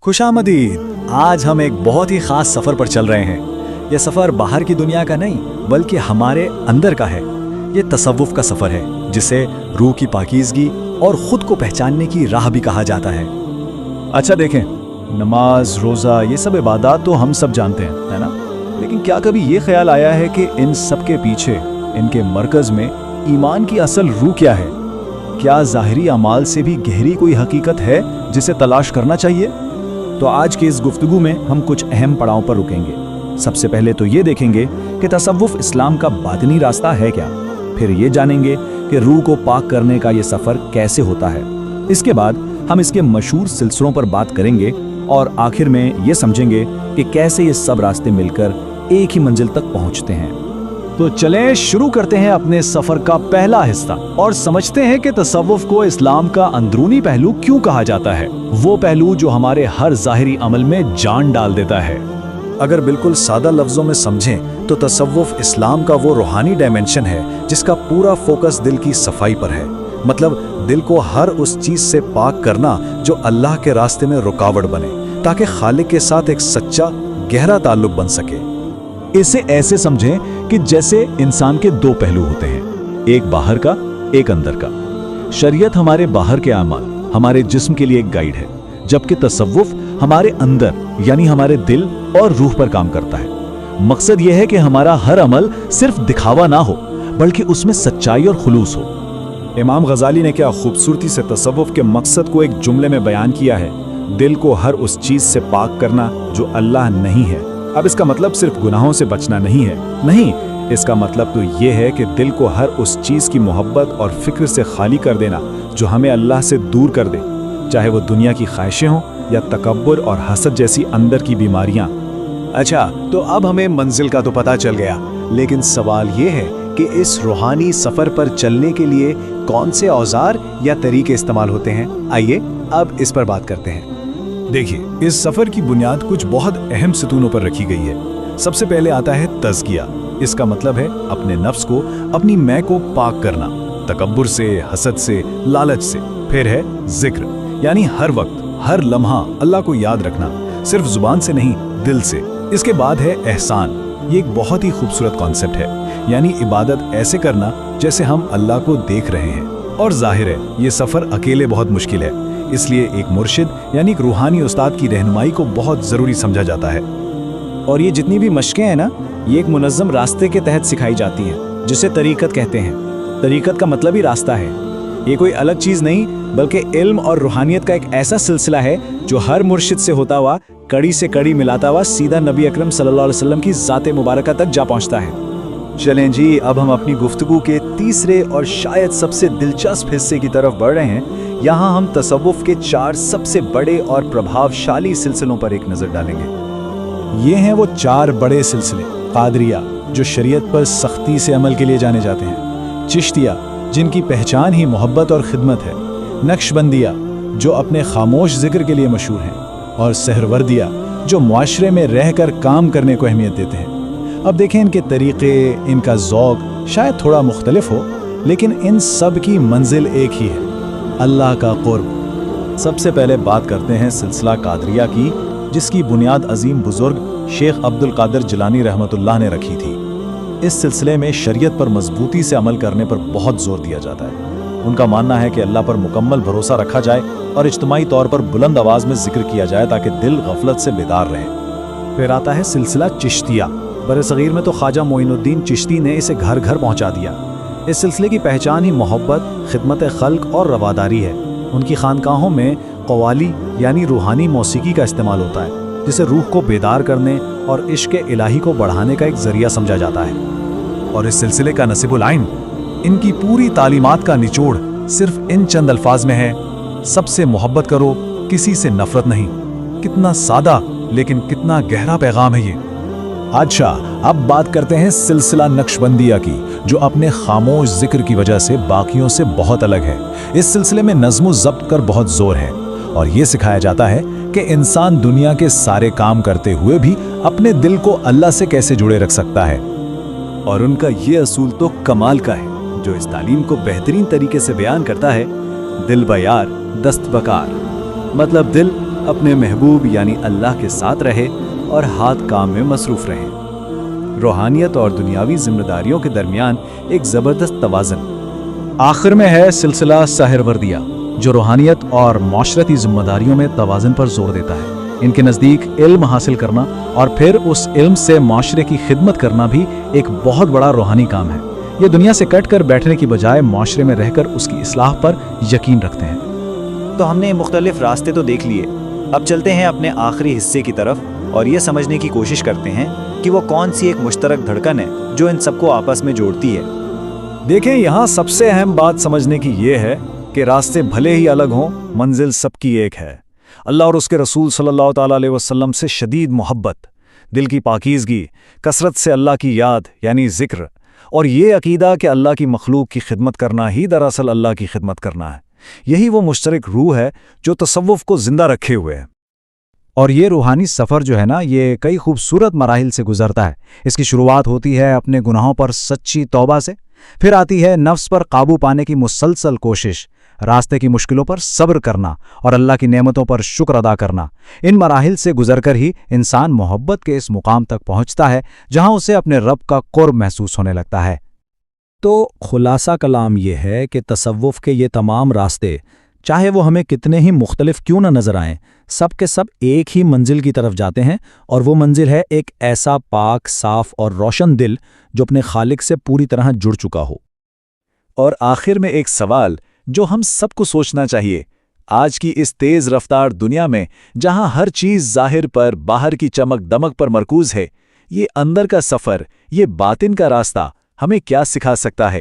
खुशामदीद। आज हम एक बहुत ही खास सफर पर चल रहे हैं। यह सफर बाहर की दुनिया का नहीं बल्कि हमारे अंदर का है। ये तसव्वुफ का सफर है जिसे रूह की पाकीज़गी और खुद को पहचानने की राह भी कहा जाता है। अच्छा देखें, नमाज, रोज़ा, ये सब इबादत तो हम सब जानते हैं, है ना? लेकिन क्या कभी ये ख्याल आया है कि इन सब के पीछे, इनके मरकज़ में ईमान की असल रूह क्या है? क्या ज़ाहिरी अमाल से भी गहरी कोई हकीकत है जिसे तलाश करना चाहिए? तो आज की इस गुफ्तगू में हम कुछ अहम पड़ाव पर रुकेंगे। सबसे पहले तो ये देखेंगे कि तसव्वुफ इस्लाम का बातिनी रास्ता है क्या। फिर ये जानेंगे कि रूह को पाक करने का ये सफ़र कैसे होता है। इसके बाद हम इसके मशहूर सिलसिलों पर बात करेंगे और आखिर में ये समझेंगे कि कैसे ये सब रास्ते मिलकर एक ही मंजिल तक पहुंचते हैं। तो चलें शुरू करते हैं अपने सफ़र का पहला हिस्सा और समझते हैं कि तसव्वुफ को इस्लाम का अंदरूनी पहलू क्यों कहा जाता है, वो पहलू जो हमारे हर ज़ाहिरी अमल में जान डाल देता है। अगर बिल्कुल सादा लफ्ज़ों में समझें तो तसव्वुफ इस्लाम का वो रूहानी डायमेंशन है जिसका पूरा फोकस दिल की सफाई पर है। मतलब दिल को हर उस चीज़ से पाक करना जो अल्लाह के रास्ते में रुकावट बने, ताकि खालिक के साथ एक सच्चा गहरा ताल्लुक बन सके। इसे ऐसे समझें कि जैसे इंसान के दो पहलू होते हैं, एक बाहर का, एक अंदर का। शरीयत हमारे बाहर के अमाल, हमारे जिस्म के लिए एक गाइड है, जबकि तसव्वुफ हमारे अंदर यानी हमारे दिल और रूह पर काम करता है। मकसद यह है कि हमारा हर अमल सिर्फ दिखावा ना हो बल्कि उसमें सच्चाई और खुलूस हो। इमाम गजाली ने क्या खूबसूरती से तसव्वुफ के मकसद को एक जुमले में बयान किया है, दिल को हर उस चीज से पाक करना जो अल्लाह नहीं है। अब इसका मतलब सिर्फ गुनाहों से बचना नहीं है, नहीं, इसका मतलब तो ये है कि दिल को हर उस चीज की मोहब्बत और फिक्र से खाली कर देना जो हमें अल्लाह से दूर कर दे, चाहे वो दुनिया की ख्वाहिशें हों या तकब्बुर और हसद जैसी अंदर की बीमारियां। अच्छा, तो अब हमें मंजिल का तो पता चल गया, लेकिन सवाल ये है कि इस रूहानी सफर पर चलने के लिए कौन से औजार या तरीके इस्तेमाल होते हैं। आइए अब इस पर बात करते हैं। देखिए, इस सफर की बुनियाद कुछ बहुत अहम सतूनों पर रखी गई है। सबसे पहले आता है तज़किया। इसका मतलब है अपने नफ्स को, अपनी मैं को पाक करना, तकब्बुर से, हसद से, लालच से। फिर है जिक्र, यानी हर वक्त, हर लम्हा अल्लाह को याद रखना, सिर्फ जुबान से नहीं, दिल से। इसके बाद है एहसान। ये एक बहुत ही खूबसूरत कॉन्सेप्ट है, यानी इबादत ऐसे करना जैसे हम अल्लाह को देख रहे हैं। और जाहिर है ये सफ़र अकेले बहुत मुश्किल है, इसलिए एक मुर्शिद यानी एक रूहानी उस्ताद की रहनुमाई को बहुत ज़रूरी समझा जाता है। और ये जितनी भी मशकें हैं ना, ये एक मुनज़्ज़म रास्ते के तहत सिखाई जाती हैं, जिसे तरीक़त कहते हैं। तरीक़त का मतलब ही रास्ता है। ये कोई अलग चीज़ नहीं बल्कि इल्म और रूहानियत का एक ऐसा सिलसिला है जो हर मुर्शिद से होता हुआ, कड़ी से कड़ी मिलाता हुआ सीधा नबी अकरम सल्लल्लाहु अलैहि वसल्लम की ज़ात मुबारका तक जा पहुँचता है। चलें जी, अब हम अपनी गुफ्तगू के तीसरे और शायद सबसे दिलचस्प हिस्से की तरफ बढ़ रहे हैं। यहाँ हम तसव्वुफ के 4 सबसे बड़े और प्रभावशाली सिलसिलों पर एक नज़र डालेंगे। ये हैं वो 4 बड़े सिलसिले। कादरिया, जो शरीयत पर सख्ती से अमल के लिए जाने जाते हैं। चिश्तिया, जिनकी पहचान ही मोहब्बत और खिदमत है। नक्शबंदिया, जो अपने खामोश जिक्र के लिए मशहूर हैं। और सहरवर्दिया, जो मुआशरे में रहकर काम करने को अहमियत देते हैं। अब देखें, इनके तरीक़े, इनका ज़ौक़ शायद थोड़ा मुख्तलिफ हो, लेकिन इन सब की मंजिल एक ही है, अल्लाह का क़ुर्ब। सबसे पहले बात करते हैं सिलसिला कादरिया की, जिसकी बुनियाद अजीम बुजुर्ग शेख अब्दुल कादिर जिलानी रहमतुल्लाह ने रखी थी। इस सिलसिले में शरीयत पर मजबूती से अमल करने पर बहुत जोर दिया जाता है। उनका मानना है कि अल्लाह पर मुकम्मल भरोसा रखा जाए और इज्तिमाई तौर पर बुलंद आवाज़ में जिक्र किया जाए ताकि दिल गफलत से बेदार रहे। फिर आता है सिलसिला चिश्तिया। बरसगीर में तो ख्वाजा मोइनुद्दीन चिश्ती ने इसे घर घर पहुँचा दिया। इस सिलसिले की पहचान ही मोहब्बत, खिदमत खल्क और रवादारी है। उनकी खानकाहों में कव्वाली यानी रूहानी मौसीकी का इस्तेमाल होता है, जिसे रूह को बेदार करने और इश्क इलाही को बढ़ाने का एक जरिया समझा जाता है। और इस सिलसिले का नसीबुल आइन, इनकी पूरी तालीमात का निचोड़ सिर्फ इन चंद अल्फाज में है, सबसे मोहब्बत करो, किसी से नफरत नहीं। कितना सादा लेकिन कितना गहरा पैगाम है ये। अच्छा, अब बात करते हैं सिलसिला नक्शबंदिया की, जो अपने खामोश जिक्र की वजह से बाकियों से बहुत अलग है। इस सिलसिले में नज़्म ज़ब्त कर बहुत जोर है और ये सिखाया जाता है कि इंसान दुनिया के सारे काम करते हुए भी अपने दिल को अल्लाह से कैसे जुड़े रख सकता है। और उनका ये असूल तो कमाल का है, जो इस तालीम को बेहतरीन तरीके से बयान करता है। दिल बयार दस्त बकार, मतलब दिल اپنے محبوب یعنی اللہ کے ساتھ رہے اور ہاتھ کام میں مصروف رہے۔ روحانیت اور دنیاوی ذمہ داریوں کے درمیان ایک زبردست توازن۔ آخر میں ہے سلسلہ سہروردیہ، جو روحانیت اور معاشرتی ذمہ داریوں میں توازن پر زور دیتا ہے۔ ان کے نزدیک علم حاصل کرنا اور پھر اس علم سے معاشرے کی خدمت کرنا بھی ایک بہت بڑا روحانی کام ہے۔ یہ دنیا سے کٹ کر بیٹھنے کی بجائے معاشرے میں رہ کر اس کی اصلاح پر یقین رکھتے ہیں۔ تو ہم نے مختلف راستے تو دیکھ لیے، اب چلتے ہیں اپنے آخری حصے کی طرف اور یہ سمجھنے کی کوشش کرتے ہیں کہ وہ کون سی ایک مشترک دھڑکن ہے جو ان سب کو آپس میں جوڑتی ہے۔ دیکھیں، یہاں سب سے اہم بات سمجھنے کی یہ ہے کہ راستے بھلے ہی الگ ہوں، منزل سب کی ایک ہے۔ اللہ اور اس کے رسول صلی اللہ تعالیٰ علیہ وسلم سے شدید محبت، دل کی پاکیزگی، کثرت سے اللہ کی یاد یعنی ذکر، اور یہ عقیدہ کہ اللہ کی مخلوق کی خدمت کرنا ہی دراصل اللہ کی خدمت کرنا ہے، یہی وہ مشترک روح ہے جو تصوف کو زندہ رکھے ہوئے ہے۔ اور یہ روحانی سفر جو ہے نا، یہ کئی خوبصورت مراحل سے گزرتا ہے۔ اس کی شروعات ہوتی ہے اپنے گناہوں پر سچی توبہ سے، پھر آتی ہے نفس پر قابو پانے کی مسلسل کوشش، راستے کی مشکلوں پر صبر کرنا اور اللہ کی نعمتوں پر شکر ادا کرنا۔ ان مراحل سے گزر کر ہی انسان محبت کے اس مقام تک پہنچتا ہے جہاں اسے اپنے رب کا قرب محسوس ہونے لگتا ہے۔ تو خلاصہ کلام یہ ہے کہ تصوف کے یہ تمام راستے، چاہے وہ ہمیں کتنے ہی مختلف کیوں نہ نظر آئیں، سب کے سب ایک ہی منزل کی طرف جاتے ہیں، اور وہ منزل ہے ایک ایسا پاک، صاف اور روشن دل جو اپنے خالق سے پوری طرح جڑ چکا ہو۔ اور آخر میں ایک سوال جو ہم سب کو سوچنا چاہیے، آج کی اس تیز رفتار دنیا میں جہاں ہر چیز ظاہر پر، باہر کی چمک دمک پر مرکوز ہے، یہ اندر کا سفر، یہ باطن کا راستہ ہمیں کیا سکھا سکتا ہے؟